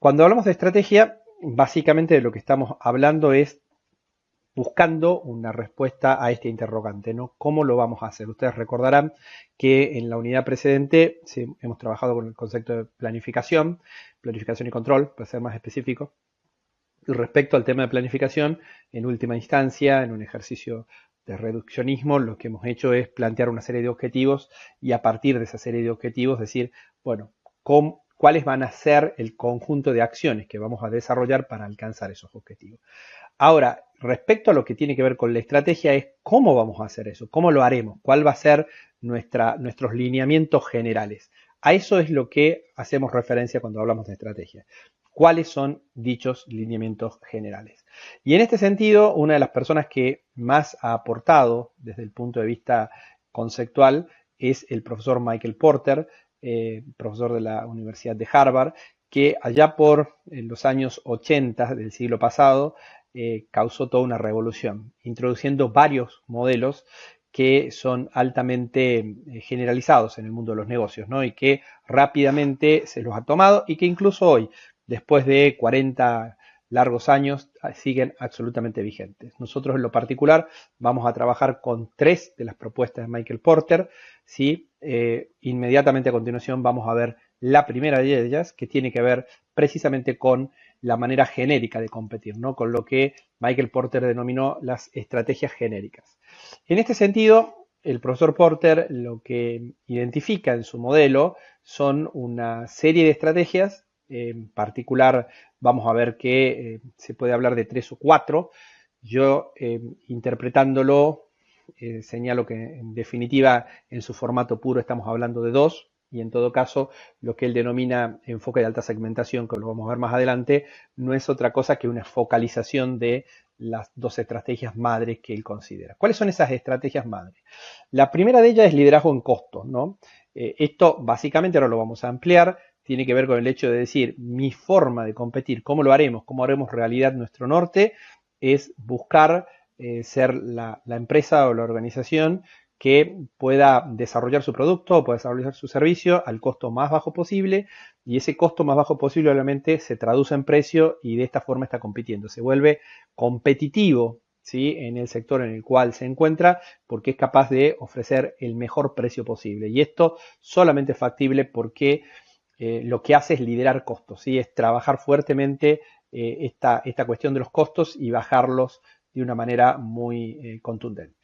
Cuando hablamos de estrategia, básicamente de lo que estamos hablando es buscando una respuesta a este interrogante, ¿no? ¿Cómo lo vamos a hacer? Ustedes recordarán que en la unidad precedente hemos trabajado con el concepto de planificación y control, para ser más específico. Y respecto al tema de planificación, en última instancia, en un ejercicio de reduccionismo, lo que hemos hecho es plantear una serie de objetivos y a partir de esa serie de objetivos decir, bueno, ¿cuáles van a ser el conjunto de acciones que vamos a desarrollar para alcanzar esos objetivos? Ahora, respecto a lo que tiene que ver con la estrategia es cómo vamos a hacer eso, cómo lo haremos, cuál va a ser nuestros lineamientos generales. A eso es lo que hacemos referencia cuando hablamos de estrategia. ¿Cuáles son dichos lineamientos generales? Y en este sentido, una de las personas que más ha aportado desde el punto de vista conceptual es el profesor Michael Porter, profesor de la Universidad de Harvard, que allá por los años 80 del siglo pasado causó toda una revolución, introduciendo varios modelos que son altamente generalizados en el mundo de los negocios, ¿no? Y que rápidamente se los ha tomado y que incluso hoy, después de 40 largos años, siguen absolutamente vigentes. Nosotros en lo particular vamos a trabajar con 3 de las propuestas de Michael Porter, ¿sí? Inmediatamente a continuación vamos a ver la primera de ellas, que tiene que ver precisamente con la manera genérica de competir, ¿no? Con lo que Michael Porter denominó las estrategias genéricas. En este sentido, el profesor Porter lo que identifica en su modelo son una serie de estrategias, en particular vamos a ver que se puede hablar de 3 o 4. Yo interpretándolo señalo que en definitiva en su formato puro estamos hablando de 2. Y en todo caso, lo que él denomina enfoque de alta segmentación, que lo vamos a ver más adelante, no es otra cosa que una focalización de las 2 estrategias madres que él considera. ¿Cuáles son esas estrategias madres? La primera de ellas es liderazgo en costos, ¿no? Esto básicamente ahora lo vamos a ampliar, tiene que ver con el hecho de decir mi forma de competir, cómo lo haremos, cómo haremos realidad nuestro norte, es buscar ser la empresa o la organización que pueda desarrollar su producto o pueda desarrollar su servicio al costo más bajo posible y ese costo más bajo posible obviamente se traduce en precio y de esta forma está compitiendo, se vuelve competitivo, ¿sí? En el sector en el cual se encuentra porque es capaz de ofrecer el mejor precio posible y esto solamente es factible porque lo que hace es liderar costos, ¿sí? Es trabajar fuertemente esta cuestión de los costos y bajarlos de una manera muy contundente.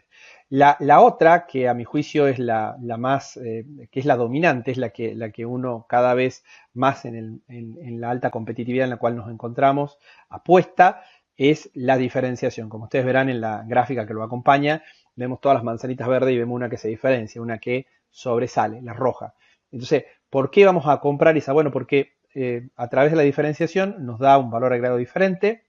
La otra, que a mi juicio es la más, que es la dominante, es la que uno cada vez más en la alta competitividad en la cual nos encontramos apuesta, es la diferenciación. Como ustedes verán en la gráfica que lo acompaña, vemos todas las manzanitas verdes y vemos una que se diferencia, una que sobresale, la roja. Entonces, ¿por qué vamos a comprar esa? Bueno, porque a través de la diferenciación nos da un valor agregado diferente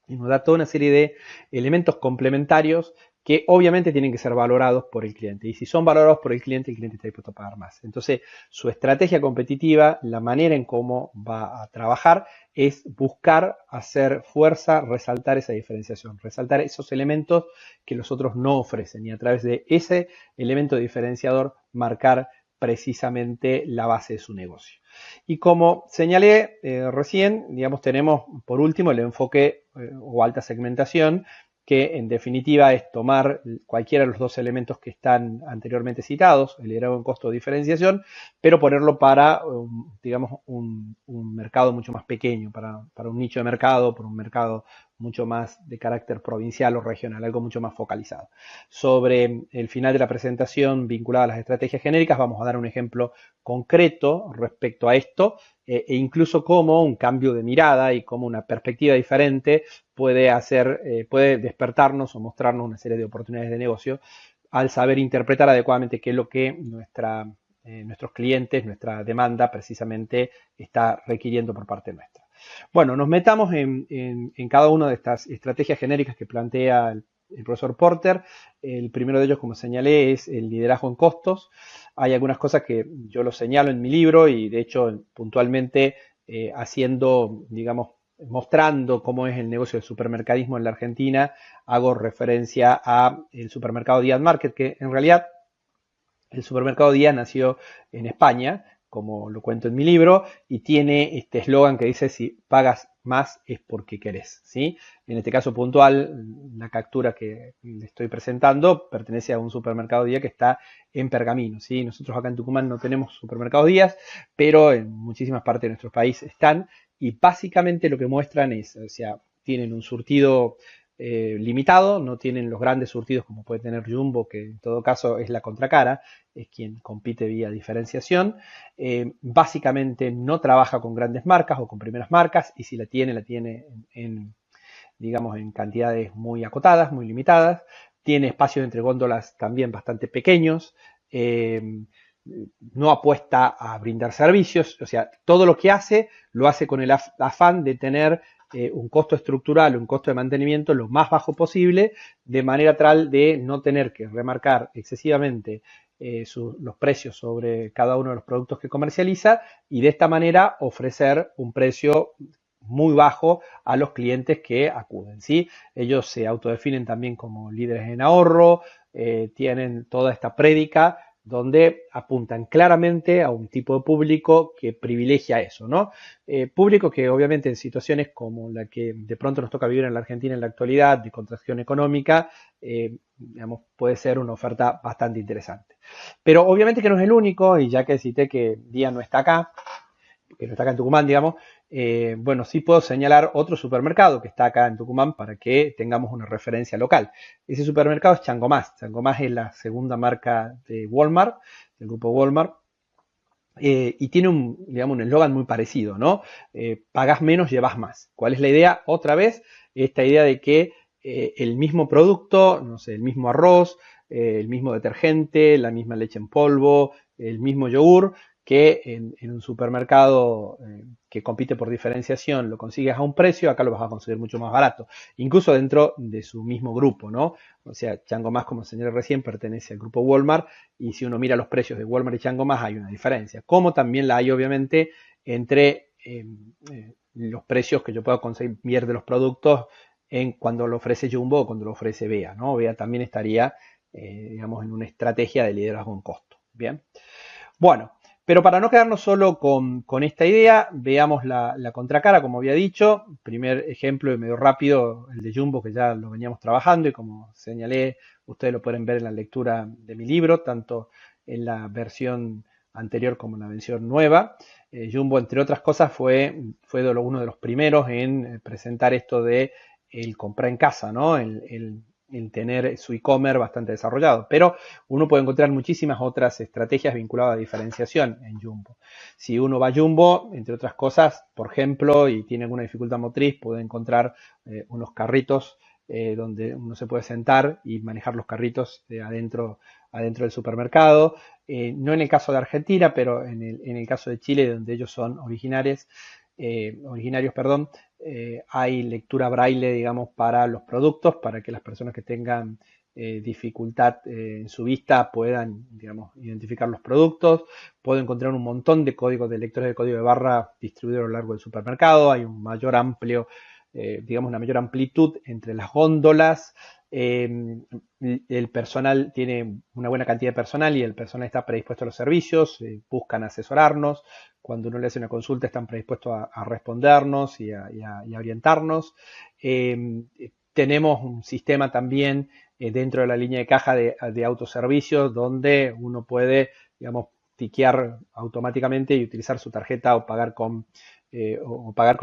y nos da toda una serie de elementos complementarios que obviamente tienen que ser valorados por el cliente. Y si son valorados por el cliente está dispuesto a pagar más. Entonces, su estrategia competitiva, la manera en cómo va a trabajar, es buscar hacer fuerza, resaltar esa diferenciación, resaltar esos elementos que los otros no ofrecen y a través de ese elemento diferenciador marcar precisamente la base de su negocio. Y como señalé recién, digamos, tenemos por último el enfoque o alta segmentación, que en definitiva es tomar cualquiera de los 2 elementos que están anteriormente citados, el liderazgo en costo de diferenciación, pero ponerlo para, digamos, un mercado mucho más pequeño, para un nicho de mercado, por un mercado mucho más de carácter provincial o regional, algo mucho más focalizado. Sobre el final de la presentación vinculada a las estrategias genéricas, vamos a dar un ejemplo concreto respecto a esto, e incluso cómo un cambio de mirada y cómo una perspectiva diferente puede puede despertarnos o mostrarnos una serie de oportunidades de negocio al saber interpretar adecuadamente qué es lo que nuestros clientes, nuestra demanda precisamente está requiriendo por parte nuestra. Bueno, nos metamos en cada una de estas estrategias genéricas que plantea el profesor Porter. El primero de ellos, como señalé, es el liderazgo en costos. Hay algunas cosas que yo lo señalo en mi libro y de hecho puntualmente haciendo, digamos, mostrando cómo es el negocio del supermercadismo en la Argentina, hago referencia a el supermercado Díaz Market, que en realidad el supermercado Díaz nació en España como lo cuento en mi libro, y tiene este eslogan que dice: si pagas más es porque querés, ¿sí? En este caso puntual, la captura que le estoy presentando pertenece a un supermercado día que está en Pergamino, ¿sí? Nosotros acá en Tucumán no tenemos supermercados días, pero en muchísimas partes de nuestro país están, y básicamente lo que muestran es, o sea, tienen un surtido limitado, no tienen los grandes surtidos como puede tener Jumbo, que en todo caso es la contracara, es quien compite vía diferenciación. Básicamente no trabaja con grandes marcas o con primeras marcas, y si la tiene digamos, en cantidades muy acotadas, muy limitadas. Tiene espacios entre góndolas también bastante pequeños. No apuesta a brindar servicios, o sea, todo lo que hace lo hace con el afán de tener un costo estructural, un costo de mantenimiento lo más bajo posible, de manera tal de no tener que remarcar excesivamente los precios sobre cada uno de los productos que comercializa, y de esta manera ofrecer un precio muy bajo a los clientes que acuden, ¿sí? Ellos se autodefinen también como líderes en ahorro, tienen toda esta prédica donde apuntan claramente a un tipo de público que privilegia eso, ¿no? Público que obviamente en situaciones como la que de pronto nos toca vivir en la Argentina en la actualidad, de contracción económica, digamos, puede ser una oferta bastante interesante. Pero obviamente que no es el único, y ya que cité que Día no está acá, que no está acá en Tucumán, digamos, bueno, sí puedo señalar otro supermercado que está acá en Tucumán para que tengamos una referencia local. Ese supermercado es Changomás. Changomás es la segunda marca de Walmart, del grupo Walmart, y tiene digamos, un eslogan muy parecido, ¿no? Pagás menos, llevas más. ¿Cuál es la idea? Otra vez, esta idea de que el mismo producto, no sé, el mismo arroz, el mismo detergente, la misma leche en polvo, el mismo yogur, que en un supermercado que compite por diferenciación lo consigues a un precio, acá lo vas a conseguir mucho más barato, incluso dentro de su mismo grupo, ¿no? O sea, Changomás, como señalé recién, pertenece al grupo Walmart, y si uno mira los precios de Walmart y Changomás hay una diferencia, como también la hay obviamente entre los precios que yo puedo conseguir de los productos en cuando lo ofrece Jumbo o cuando lo ofrece Bea, ¿no? Bea también estaría, digamos, en una estrategia de liderazgo en costo. Bien. Bueno, pero para no quedarnos solo con esta idea, veamos la contracara, como había dicho. Primer ejemplo y medio rápido, el de Jumbo, que ya lo veníamos trabajando, y como señalé, ustedes lo pueden ver en la lectura de mi libro, tanto en la versión anterior como en la versión nueva. Jumbo, entre otras cosas, fue uno de los primeros en presentar esto de el comprar en casa, ¿no? El tener su e-commerce bastante desarrollado, pero uno puede encontrar muchísimas otras estrategias vinculadas a diferenciación en Jumbo. Si uno va a Jumbo, entre otras cosas, por ejemplo, y tiene alguna dificultad motriz, puede encontrar unos carritos donde uno se puede sentar y manejar los carritos adentro del supermercado. No en el caso de Argentina, pero en el caso de Chile, donde ellos son originarios, hay lectura braille, digamos, para los productos, para que las personas que tengan dificultad en su vista puedan, digamos, identificar los productos. Puedo encontrar un montón de códigos de lectores de código de barra distribuidos a lo largo del supermercado. Hay un mayor amplio, digamos, una mayor amplitud entre las góndolas. El personal tiene una buena cantidad de personal y el personal está predispuesto a los servicios, buscan asesorarnos. Cuando uno le hace una consulta están predispuestos a respondernos y a orientarnos. Tenemos un sistema también dentro de la línea de caja de autoservicios donde uno puede, digamos, tiquear automáticamente y utilizar su tarjeta o pagar con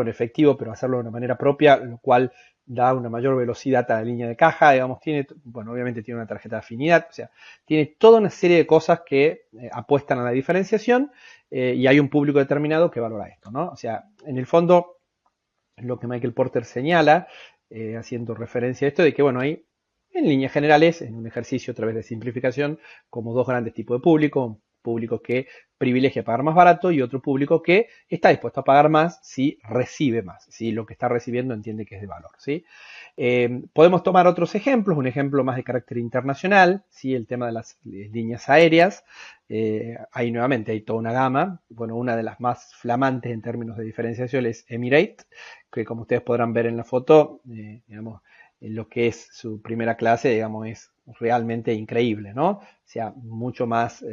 efectivo, pero hacerlo de una manera propia, lo cual da una mayor velocidad a la línea de caja, digamos, bueno, obviamente tiene una tarjeta de afinidad, o sea, tiene toda una serie de cosas que apuestan a la diferenciación, y hay un público determinado que valora esto, ¿no? O sea, en el fondo, lo que Michael Porter señala, haciendo referencia a esto, de que, bueno, hay, en líneas generales, en un ejercicio a través de simplificación, como dos grandes tipos de público: un público que privilegia pagar más barato y otro público que está dispuesto a pagar más si recibe más, si lo que está recibiendo entiende que es de valor, ¿sí? Podemos tomar otros ejemplos, un ejemplo más de carácter internacional, ¿sí? El tema de las líneas aéreas. Ahí nuevamente hay toda una gama. Bueno, una de las más flamantes en términos de diferenciación es Emirates, que como ustedes podrán ver en la foto, digamos, en lo que es su primera clase, digamos, es realmente increíble, ¿no? O sea, mucho más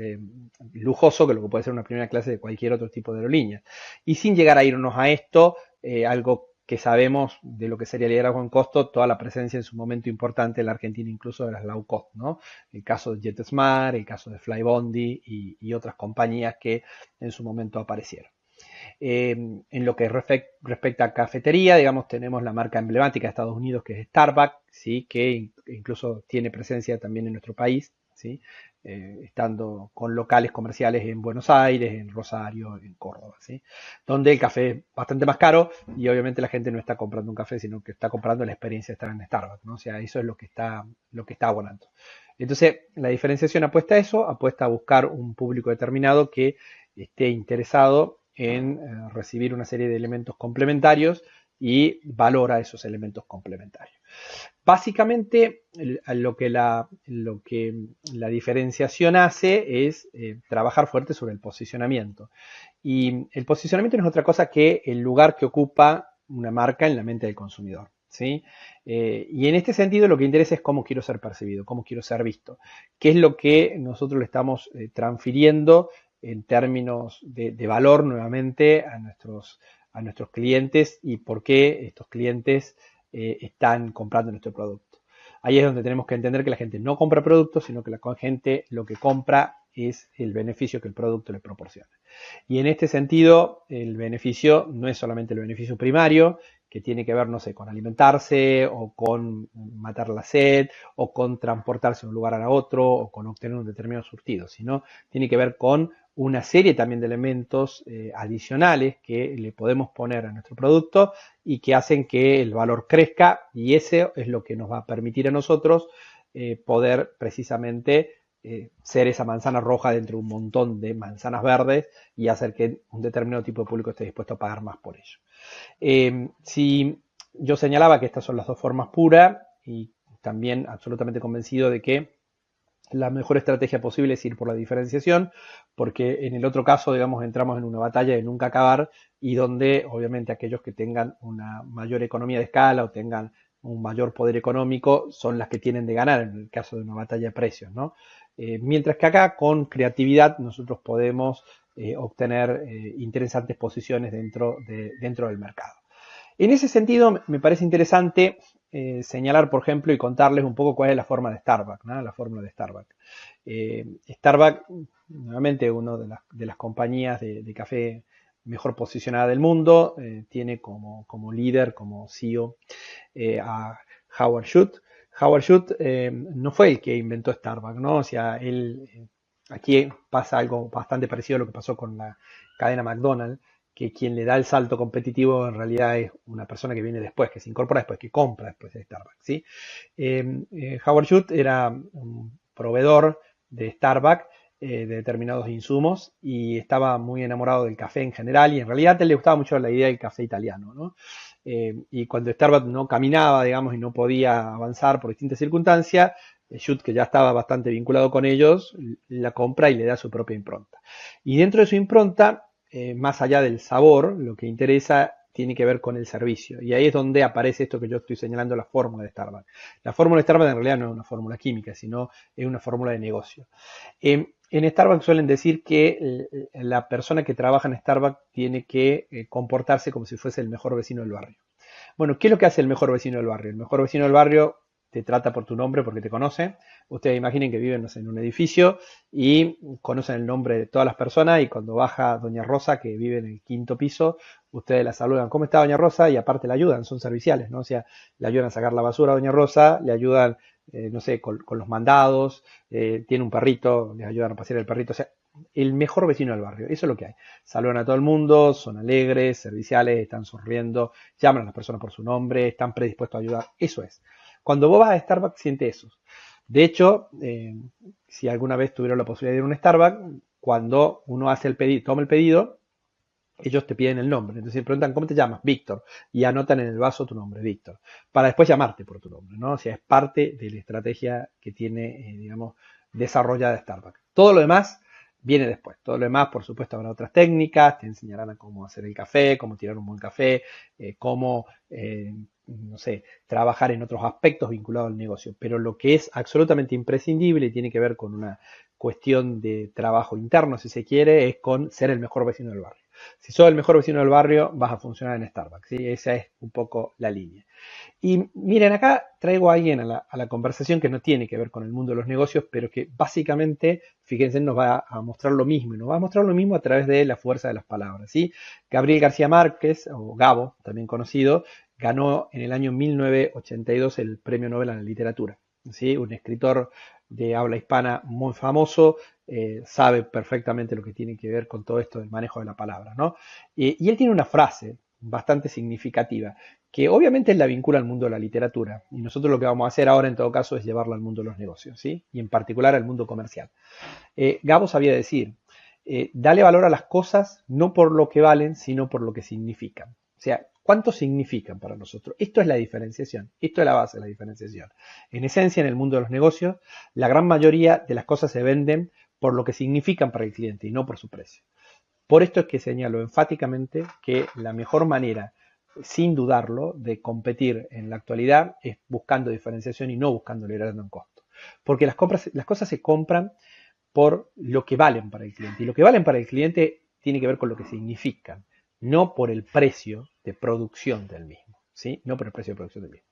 lujoso que lo que puede ser una primera clase de cualquier otro tipo de aerolínea. Y sin llegar a irnos a esto, algo que sabemos de lo que sería el liderazgo en costo, toda la presencia en su momento importante en la Argentina, incluso de las low cost, ¿no? El caso de JetSmart, el caso de Flybondi y otras compañías que en su momento aparecieron. En lo que respecta a cafetería, digamos, tenemos la marca emblemática de Estados Unidos, que es Starbucks, ¿sí? Que incluso tiene presencia también en nuestro país, ¿sí? Estando con locales comerciales en Buenos Aires, en Rosario, en Córdoba, ¿sí? Donde el café es bastante más caro y obviamente la gente no está comprando un café, sino que está comprando la experiencia de estar en Starbucks, ¿no? O sea, eso es lo que está abonando. Entonces, la diferenciación apuesta a eso, apuesta a buscar un público determinado que esté interesado en recibir una serie de elementos complementarios y valora esos elementos complementarios. Básicamente, lo que la diferenciación hace es trabajar fuerte sobre el posicionamiento. Y el posicionamiento no es otra cosa que el lugar que ocupa una marca en la mente del consumidor, ¿sí? Y en este sentido lo que interesa es cómo quiero ser percibido, cómo quiero ser visto, qué es lo que nosotros le estamos transfiriendo en términos de valor nuevamente a nuestros clientes y por qué estos clientes están comprando nuestro producto. Ahí es donde tenemos que entender que la gente no compra productos, sino que la gente lo que compra es el beneficio que el producto le proporciona. Y en este sentido, el beneficio no es solamente el beneficio primario, que tiene que ver, no sé, con alimentarse o con matar la sed o con transportarse de un lugar a otro o con obtener un determinado surtido, sino tiene que ver con una serie también de elementos adicionales que le podemos poner a nuestro producto y que hacen que el valor crezca, y ese es lo que nos va a permitir a nosotros poder precisamente ser esa manzana roja dentro de un montón de manzanas verdes y hacer que un determinado tipo de público esté dispuesto a pagar más por ello. Si yo señalaba que estas son las dos formas puras, y también absolutamente convencido de que la mejor estrategia posible es ir por la diferenciación, porque en el otro caso, digamos, entramos en una batalla de nunca acabar y donde obviamente aquellos que tengan una mayor economía de escala o tengan un mayor poder económico son las que tienen de ganar en el caso de una batalla de precios, ¿no? Mientras que acá con creatividad nosotros podemos obtener interesantes posiciones dentro del mercado. En ese sentido, me parece interesante señalar, por ejemplo, y contarles un poco cuál es la forma de Starbucks, ¿no? La fórmula de Starbucks. Starbucks, nuevamente, una de las compañías de café mejor posicionada del mundo, tiene como líder, como CEO, a Howard Schultz. Howard Schultz no fue el que inventó Starbucks, ¿no? O sea, aquí pasa algo bastante parecido a lo que pasó con la cadena McDonald's, que quien le da el salto competitivo en realidad es una persona que viene después, que se incorpora después, que compra después de Starbucks, ¿sí? Howard Schultz era un proveedor de Starbucks de determinados insumos y estaba muy enamorado del café en general, y en realidad a él le gustaba mucho la idea del café italiano, ¿no? Y cuando Starbucks no caminaba, digamos, y no podía avanzar por distintas circunstancias, Schultz, que ya estaba bastante vinculado con ellos, la compra y le da su propia impronta. Y dentro de su impronta, más allá del sabor, lo que interesa tiene que ver con el servicio. Y ahí es donde aparece esto que yo estoy señalando, la fórmula de Starbucks. La fórmula de Starbucks en realidad no es una fórmula química, sino es una fórmula de negocio. En Starbucks suelen decir que la persona que trabaja en Starbucks tiene que comportarse como si fuese el mejor vecino del barrio. Bueno, ¿qué es lo que hace el mejor vecino del barrio? El mejor vecino del barrio te trata por tu nombre porque te conoce. Ustedes imaginen que viven, no sé, en un edificio y conocen el nombre de todas las personas, y cuando baja doña Rosa, que vive en el quinto piso, ustedes la saludan: ¿cómo está doña Rosa? Y aparte la ayudan, son serviciales, ¿no? O sea, le ayudan a sacar la basura a doña Rosa, le ayudan, no sé, con los mandados, tiene un perrito, les ayudan a pasear el perrito. O sea, el mejor vecino del barrio, eso es lo que hay. Saludan a todo el mundo, son alegres, serviciales, están sonriendo, llaman a las personas por su nombre, están predispuestos a ayudar. Eso es. Cuando vos vas a Starbucks, siente eso. De hecho, si alguna vez tuvieron la posibilidad de ir a un Starbucks, cuando uno hace el pedido, toma el pedido, ellos te piden el nombre. Entonces preguntan: ¿cómo te llamas? Víctor. Y anotan en el vaso tu nombre, Víctor, para después llamarte por tu nombre, ¿no? O sea, es parte de la estrategia que tiene, digamos, desarrollada Starbucks. Todo lo demás viene después. Todo lo demás, por supuesto, habrá otras técnicas, te enseñarán a cómo hacer el café, cómo tirar un buen café, cómo no sé, trabajar en otros aspectos vinculados al negocio, pero lo que es absolutamente imprescindible y tiene que ver con una cuestión de trabajo interno, si se quiere, es con ser el mejor vecino del barrio. Si sos el mejor vecino del barrio, vas a funcionar en Starbucks, ¿sí? Esa es un poco la línea. Y miren, acá traigo a alguien a la conversación que no tiene que ver con el mundo de los negocios, pero que básicamente, fíjense, nos va a mostrar lo mismo, y nos va a mostrar lo mismo a través de la fuerza de las palabras, ¿sí? Gabriel García Márquez, o Gabo, también conocido, ganó en el año 1982 el Premio Nobel a la Literatura, ¿sí? Un escritor de habla hispana muy famoso, sabe perfectamente lo que tiene que ver con todo esto del manejo de la palabra, ¿no? Y él tiene una frase bastante significativa, que obviamente la vincula al mundo de la literatura, y nosotros lo que vamos a hacer ahora en todo caso es llevarla al mundo de los negocios, ¿sí? Y en particular al mundo comercial. Gabo sabía decir, dale valor a las cosas no por lo que valen, sino por lo que significan. O sea, ¿cuánto significan para nosotros? Esto es la diferenciación, esto es la base de la diferenciación. En esencia, en el mundo de los negocios, la gran mayoría de las cosas se venden por lo que significan para el cliente y no por su precio. Por esto es que señalo enfáticamente que la mejor manera, sin dudarlo, de competir en la actualidad es buscando diferenciación y no buscando liderazgo en costo. Porque las cosas se compran por lo que valen para el cliente. Y lo que valen para el cliente tiene que ver con lo que significan, no por el precio de producción del mismo. ¿Sí? No por el precio de producción del mismo.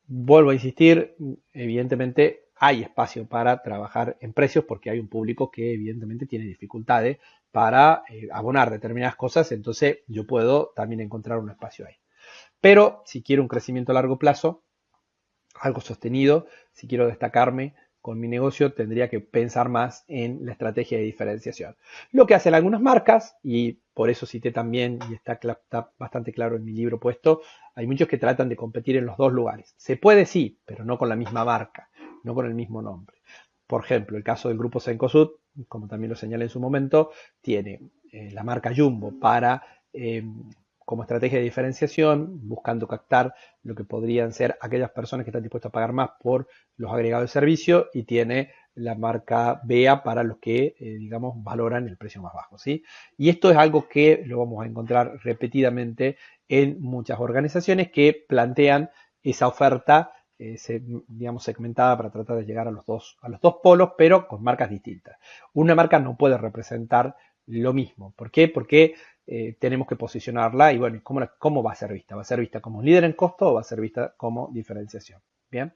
Vuelvo a insistir, evidentemente hay espacio para trabajar en precios porque hay un público que evidentemente tiene dificultades para abonar determinadas cosas, entonces yo puedo también encontrar un espacio ahí. Pero si quiero un crecimiento a largo plazo, algo sostenido, si quiero destacarme con mi negocio, tendría que pensar más en la estrategia de diferenciación. Lo que hacen algunas marcas, y por eso cité también, y está bastante claro en mi libro puesto, hay muchos que tratan de competir en los dos lugares. Se puede sí, pero no con la misma marca, no con el mismo nombre. Por ejemplo, el caso del grupo Cencosud, como también lo señalé en su momento, tiene la marca Jumbo para como estrategia de diferenciación, buscando captar lo que podrían ser aquellas personas que están dispuestas a pagar más por los agregados de servicio, y tiene la marca BEA para los que, digamos, valoran el precio más bajo, ¿sí? Y esto es algo que lo vamos a encontrar repetidamente en muchas organizaciones que plantean esa oferta, digamos, segmentada para tratar de llegar a los dos polos, pero con marcas distintas. Una marca no puede representar lo mismo. ¿Por qué? Porque tenemos que posicionarla y bueno, ¿cómo va a ser vista? ¿Va a ser vista como un líder en costo o va a ser vista como diferenciación? Bien.